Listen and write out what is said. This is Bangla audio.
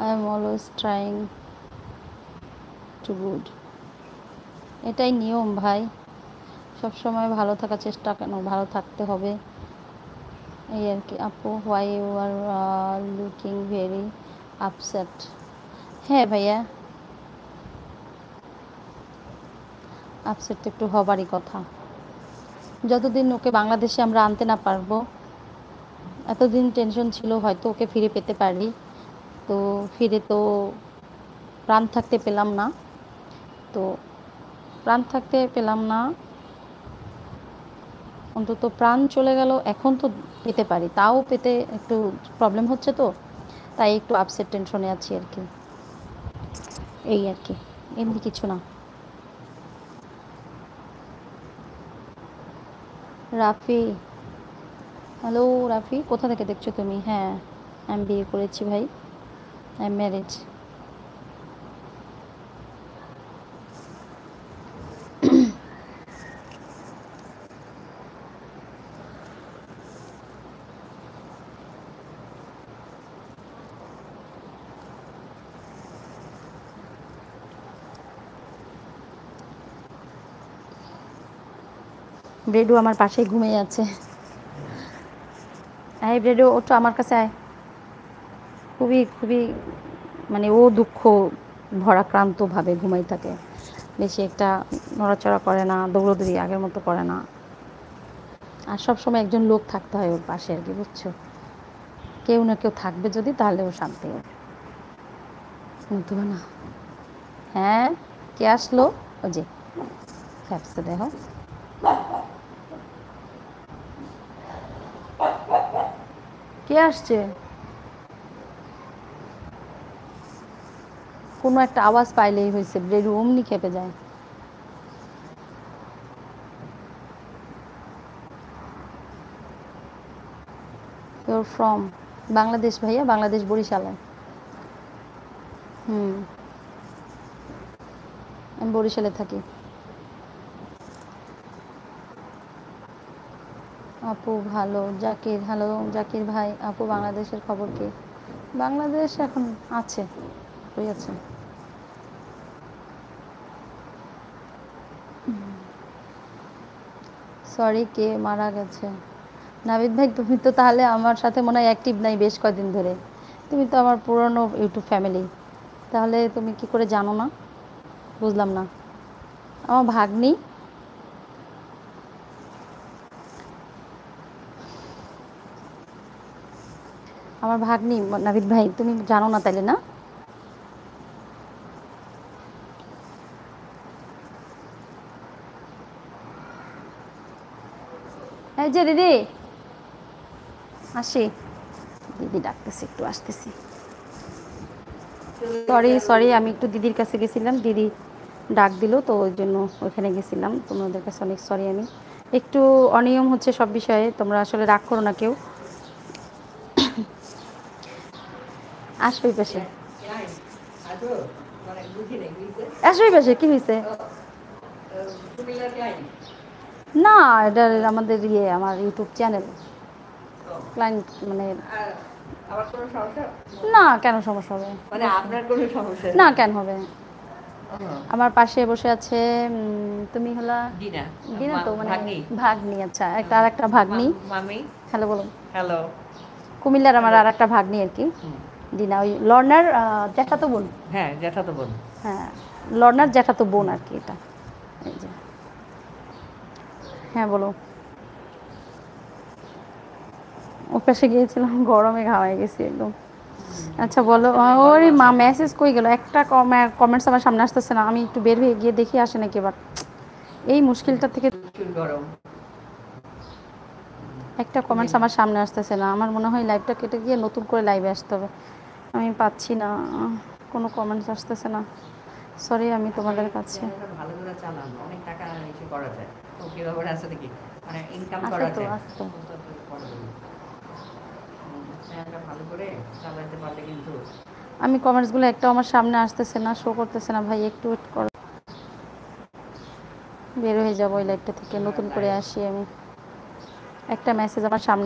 I am always trying to good. এটাই নিয়ম ভাই, সব সময় ভালো থাকার চেষ্টা, কেন ভালো থাকতে হবে এই আর কি। আপু why you are looking very upset. হ্যাঁ ভাইয়া, আপসেট তো একটু হবারই কথা। যতদিন ওকে বাংলাদেশে আমরা আনতে না পারবো, এতদিন টেনশন ছিল হয়তো ওকে ফিরে পেতে পারি, তো ফিরে তো প্রাণ থাকতে পেলাম না। তো প্রাণ থাকতে পেলাম না, অন্তত প্রাণ চলে গেল, এখন তো পেতে পারি, তাও পেতে একটু প্রবলেম হচ্ছে, তো তাই একটু আপসেট টেনশনে আছি আর কি, এই আর কি, এমনি কিছু না। রাফি, হ্যালো রাফি, কোথা থেকে দেখছো তুমি? হ্যাঁ, আমি বিয়ে করেছি ভাই, আই এম ম্যারিড। ব্রেডু আমার পাশেই ঘুমিয়ে আছে। হ্যাঁ ব্রেডু, ওটা আমার কাছে আয়। খুবই খুবই মানে ও দুঃখ ভরাক্রান্তভাবে ঘুমাই থাকে, বেশি একটা নড়াচড়া করে না, দৌড়দৌড়ি আগের মতো করে না। আর সব সময় একজন লোক থাকতে হয় ওর পাশে আর কি, বুঝছো? কেউ না কেউ থাকবে যদি, তাহলে ও শান্তি হবে, নতুবা না। হ্যাঁ, কে আসলো? ও যে ফ্যাপসে দেখো, কে আসছে? কোনো একটা আওয়াজ পাইলেই হয়েছে, ব্রেডু অমনি খেপে যায়। ইউর ফ্রম বাংলাদেশ ভাইয়া, বাংলাদেশ বরিশালে। হুম, আমি বরিশালে থাকি। আপু ভালো। জাকির, হ্যালো জাকির ভাই। আপু বাংলাদেশের খবর কি? বাংলাদেশ এখন আছে, ওই আছে। সরি, কে মারা গেছে? নাবিদ ভাই, তুমি তো তাহলে আমার সাথে মনে হয় অ্যাক্টিভ নাই বেশ কয়দিন ধরে। তুমি তো আমার পুরনো ইউটিউব ফ্যামিলি, তাহলে তুমি কি করে জানো না? বুঝলাম না। আমার ভাগ্নি, আমার ভাগ্নি নাবিদ ভাই, তুমি জানো না তাইলে, না? এই যে দিদি, আসি, দিদি ডাকতেছি, একটু আসতেছি। সরি সরি, আমি একটু দিদির কাছে গেছিলাম, দিদি ডাক দিল, তো ওই জন্য ওইখানে গেছিলাম। তোমাদের কাছে অনেক সরি, আমি একটু অনিয়ম হচ্ছে সব বিষয়ে, তোমরা আসলে রাগ করো না কেউ। আসো ওই পাশে, আসো ওই পাশে, কী হয়েছে? না, এটা আমাদের ইয়ে, আমার ইউটিউব চ্যানেল, ক্লায়েন্ট মানে। না, কেন সমস্যা হবে? না, কেন হবে? আমার পাশে বসে আছে, তুমি হলা ডিনা তো, মানে ভাগ্নি। আচ্ছা, একটা আর একটা ভাগ্নি। হ্যালো বলুন। হ্যালো। কুমিল্লার আমার আর একটা ভাগ্নি আর কি, ডিনা, ওই লর্নার জ্যাঠাতো বোন। হ্যাঁ, জ্যাঠাতো বোন। হ্যাঁ, লর্নার জ্যাঠাতো বোন আর কি এটা, এই যে। হ্যাঁ বলো। ওর পাশে গিয়েছিলাম, গরমে ঘামায় গেছি একদম। আচ্ছা বলো, ওরে মা, মেসেজ কই গেল? একটা কমেন্টস আমার সামনে আসতেছে না, আমি একটু বের হয়ে গিয়ে দেখি আসে নাকি এবার। এই মুশকিলটা থেকে একটা কমেন্টস আমার সামনে আসতেছে না, আমার মনে হয় লাইভটা কেটে গিয়ে নতুন করে লাইভে আসতে হবে। আমি পাচ্ছি না, কোনো কমেন্টস আসতেছে না, সরি আমি তোমাদের কাছে। ভালো করে চালান, অনেক টাকা এসে করা যায়, তো কিভাবে আছে দেখি, মানে ইনকাম করা যায়, আছে তো। ভালো করে চালাতে পারলে কিন্তু। আমি কমেন্টসগুলো একটাও আমার সামনে আসতেছে না, শো করতেছে না ভাই, একটু ওয়েট করো, বের হয়ে যাবো এই লাইভটা থেকে, নতুন করে আসি আমি। একটা মেসেজ আমার সামনে